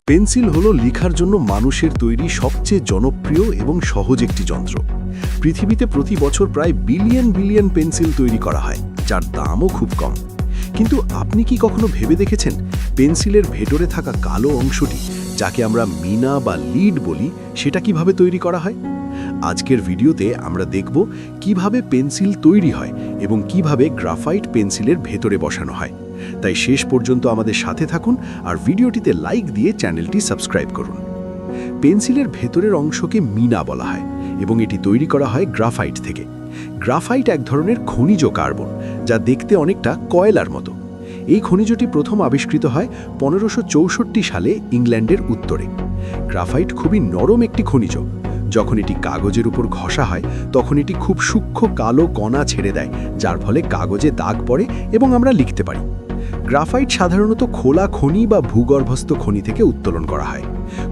Pencil হলো লেখার জন্য মানুষের তৈরি সবচেয়ে জনপ্রিয় এবং সহজ একটি যন্ত্র। পৃথিবীতে প্রতি বছর প্রায় বিলিয়ন বিলিয়ন পেন্সিল তৈরি করা হয়, যার দামও খুব কম। কিন্তু আপনি কি কখনো ভেবে দেখেছেন পেন্সিলের ভেতরে থাকা কালো অংশটি, যাকে আমরা মিনা বা লিড বলি, সেটা কিভাবে তৈরি করা হয়? আজকের ভিডিওতে আমরা দেখব কিভাবে পেন্সিল তৈরি হয় এবং কিভাবে গ্রাফাইট পেন্সিলের ভেতরে বসানো হয়। তাই শেষ পর্যন্ত আমাদের সাথে থাকুন আর ভিডিওটিতে লাইক দিয়ে চ্যানেলটি সাবস্ক্রাইব করুন। পেন্সিলের ভেতরের অংশকে মিনা বলা হয় এবং এটি তৈরি করা হয় গ্রাফাইট থেকে। গ্রাফাইট এক ধরনের খনিজ কার্বন, যা দেখতে অনেকটা কয়লার মতো। এই খনিজটি প্রথম আবিষ্কৃত হয় 1564 সালে ইংল্যান্ডের উত্তরে। গ্রাফাইট খুবই নরম একটি খনিজ। যখন এটি কাগজের উপর ঘষা হয় তখন এটি খুব সূক্ষ্ম কালো কণা ছেড়ে দেয়, যার ফলে কাগজে দাগ পড়ে এবং আমরা লিখতে পারি। গ্রাফাইট সাধারণত খোলা খনি বা ভূগর্ভস্থ খনি থেকে উত্তোলন করা হয়।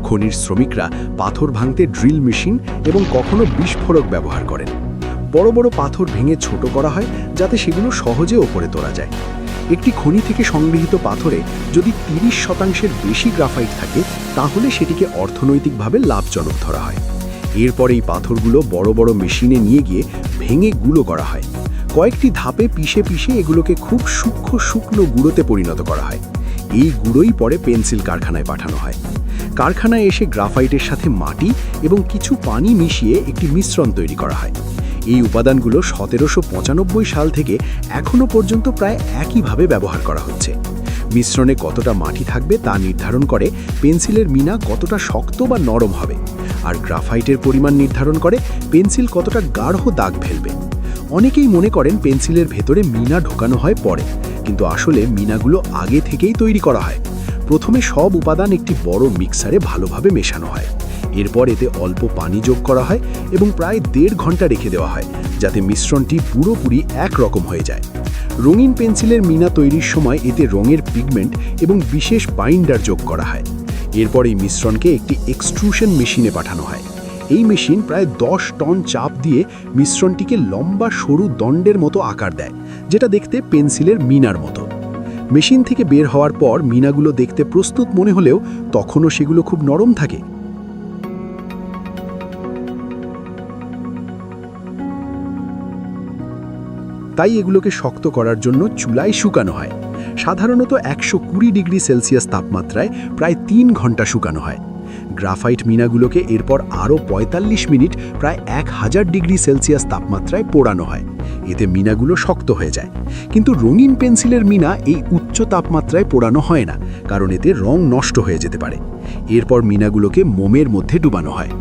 খনির শ্রমিকরা পাথর ভাঙতে ড্রিল মেশিন এবং কখনো বিস্ফোরক ব্যবহার করেন। বড় বড় পাথর ভেঙে ছোট করা হয় যাতে সেগুলো সহজে ওপরে তোলা যায়। একটি খনি থেকে সংগৃহীত পাথরে যদি 30% বেশি গ্রাফাইট থাকে, তাহলে সেটিকে অর্থনৈতিকভাবে লাভজনক ধরা হয়। এরপর এই পাথরগুলো বড় বড় মেশিনে নিয়ে গিয়ে ভেঙে গুঁড়ো করা হয়। কয়েকটি ধাপে পিষে পিষে এগুলোকে খুব সূক্ষ্ম শুকনো গুঁড়োতে পরিণত করা হয়। এই গুঁড়োই পরে পেন্সিল কারখানায় পাঠানো হয়। কারখানায় এসে গ্রাফাইটের সাথে মাটি এবং কিছু পানি মিশিয়ে একটি মিশ্রণ তৈরি করা হয়। এই উপাদানগুলো 1795 সাল থেকে এখনও পর্যন্ত প্রায় একইভাবে ব্যবহার করা হচ্ছে। মিশ্রণে কতটা মাটি থাকবে তা নির্ধারণ করে পেন্সিলের মিনা কতটা শক্ত বা নরম হবে, আর গ্রাফাইটের পরিমাণ নির্ধারণ করে পেন্সিল কতটা গাঢ় দাগ ফেলবে। অনেকেই মনে করেন পেন্সিলের ভেতরে মিনা ঢোকানো হয় পরে, কিন্তু আসলে মিনাগুলো আগে থেকেই তৈরি করা হয়। প্রথমে সব উপাদান একটি বড় মিক্সারে ভালোভাবে মেশানো হয়। এরপর এতে অল্প পানি যোগ করা হয় এবং প্রায় 1.5 ঘন্টা রেখে দেওয়া হয়, যাতে মিশ্রণটি পুরোপুরি একরকম হয়ে যায়। রঙিন পেন্সিলের মিনা তৈরির সময় এতে রঙের পিগমেন্ট এবং বিশেষ বাইন্ডার যোগ করা হয়। এরপর এই মিশ্রণকে একটি এক্সট্রুশন মেশিনে পাঠানো হয়। এই মেশিন প্রায় 10 টন চাপ দিয়ে মিশ্রণটিকে লম্বা সরু দণ্ডের মতো আকার দেয়, যেটা দেখতে পেন্সিলের মিনার মতো। মেশিন থেকে বের হওয়ার পর মিনাগুলো দেখতে প্রস্তুত মনে হলেও তখনও সেগুলো খুব নরম থাকে। তাই এগুলোকে শক্ত করার জন্য চুলায় শুকানো হয়। সাধারণত 120 ডিগ্রি সেলসিয়াস তাপমাত্রায় প্রায় 3 ঘন্টা শুকানো হয়। গ্রাফাইট মিনাগুলোকে এরপর আরও 45 মিনিট প্রায় 1000 ডিগ্রি সেলসিয়াস তাপমাত্রায় পোড়ানো হয়। এতে মিনাগুলো শক্ত হয়ে যায়। কিন্তু রঙিন পেন্সিলের মিনা এই উচ্চ তাপমাত্রায় পোড়ানো হয় না, কারণ এতে রং নষ্ট হয়ে যেতে পারে। এরপর মিনাগুলোকে মোমের মধ্যে ডুবানো হয়।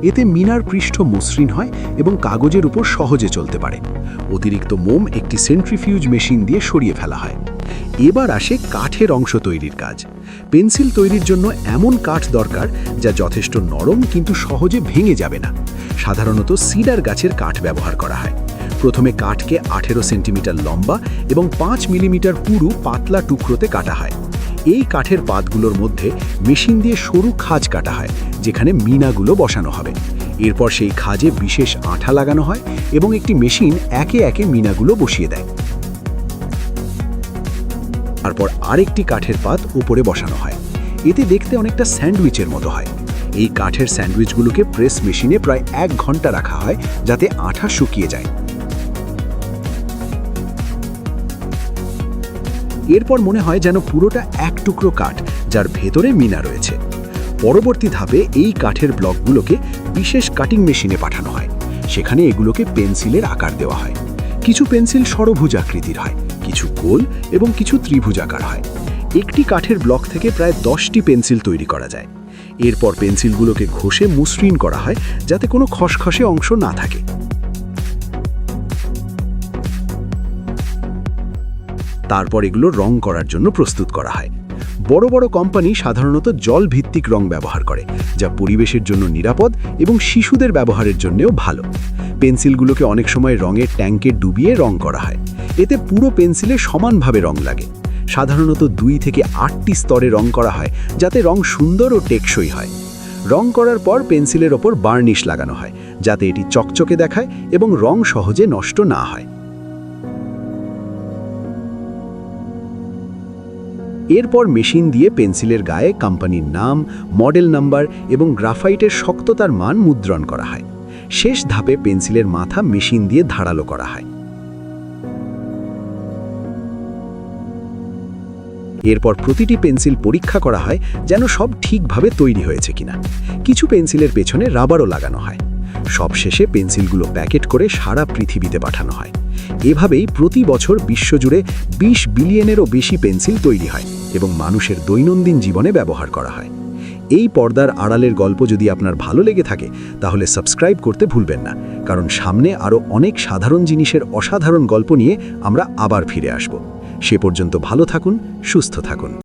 এতে মিনার পৃষ্ঠ মসৃণ হয় এবং কাগজের উপর সহজে চলতে পারে। অতিরিক্ত মোম একটি সেন্ট্রিফিউজ মেশিন দিয়ে সরিয়ে ফেলা হয়। এবার আসে কাঠের অংশ তৈরির কাজ। পেন্সিল তৈরির জন্য এমন কাঠ দরকার যা যথেষ্ট নরম কিন্তু সহজে ভেঙে যাবে না। সাধারণত সিডার গাছের কাঠ ব্যবহার করা হয়। প্রথমে কাঠকে 18 সেন্টিমিটার লম্বা এবং 5 মিলিমিটার পুরু পাতলা টুকরোতে কাটা হয়। এই কাঠের পাতগুলোর মধ্যে মেশিন দিয়ে সরু খাঁজ কাটা হয়, যেখানে মিনাগুলো বসানো হবে। এরপর সেই খাঁজে বিশেষ আঠা লাগানো হয় এবং একটি মেশিন একে একে মিনাগুলো বসিয়ে দেয়। তারপর আরেকটি কাঠের পাত উপরে বসানো হয়। এতে দেখতে অনেকটা স্যান্ডউইচের মতো হয়। এই কাঠের স্যান্ডউইচগুলোকে প্রেস মেশিনে প্রায় 1 ঘন্টা রাখা হয়, যাতে আঠা শুকিয়ে যায়। এরপর মনে হয় যেন পুরোটা এক টুকরো কাঠ, যার ভেতরে মিনা রয়েছে। পরবর্তী ধাপে এই কাঠের ব্লকগুলোকে বিশেষ কাটিং মেশিনে পাঠানো হয়। সেখানে এগুলোকে পেন্সিলের আকার দেওয়া হয়। কিছু পেন্সিল ষড়ভুজ আকৃতির হয়, কিছু গোল এবং কিছু ত্রিভুজাকার হয়। একটি কাঠের ব্লক থেকে প্রায় 10টি পেন্সিল তৈরি করা যায়। এরপর পেন্সিলগুলোকে ঘষে মসৃণ করা হয়, যাতে কোনো খসখসে অংশ না থাকে। তারপর এগুলো রং করার জন্য প্রস্তুত করা হয়। বড় বড় কোম্পানি সাধারণত জল ভিত্তিক রং ব্যবহার করে, যা পরিবেশের জন্য নিরাপদ এবং শিশুদের ব্যবহারের জন্যও ভালো। পেন্সিলগুলোকে অনেক সময় রঙের ট্যাঙ্কে ডুবিয়ে রং করা হয়। এতে পুরো পেন্সিলে সমানভাবে রং লাগে। সাধারণত 2 থেকে 8টি স্তরে রং করা হয়, যাতে রং সুন্দর ও টেকসই হয়। রং করার পর পেন্সিলের ওপর বার্নিশ লাগানো হয়, যাতে এটি চকচকে দেখায় এবং রং সহজে নষ্ট না হয়। এরপর মেশিন দিয়ে পেন্সিলের গায়ে কোম্পানির নাম, মডেল নাম্বার এবং গ্রাফাইটের শক্ততার মান মুদ্রণ করা হয়। শেষ ধাপে পেন্সিলের মাথা মেশিন দিয়ে ধারালো করা হয়। এরপর প্রতিটি পেন্সিল পরীক্ষা করা হয় যেন সব ঠিকভাবে তৈরি হয়েছে কিনা। কিছু পেন্সিলের পেছনে রাবারও লাগানো হয়। সবশেষে পেন্সিলগুলো প্যাকেট করে সারা পৃথিবীতে পাঠানো হয়। এভাবেই প্রতি বছর বিশ্বজুড়ে 20 বিলিয়নেরও বেশি পেন্সিল তৈরি হয় এবং মানুষের দৈনন্দিন জীবনে ব্যবহার করা হয়। এই পর্দার আড়ালের গল্প যদি আপনার ভালো লেগে থাকে তাহলে সাবস্ক্রাইব করতে ভুলবেন না, কারণ সামনে আরও অনেক সাধারণ জিনিসের অসাধারণ গল্প নিয়ে আমরা আবার ফিরে আসব। সে পর্যন্ত ভালো থাকুন, সুস্থ থাকুন।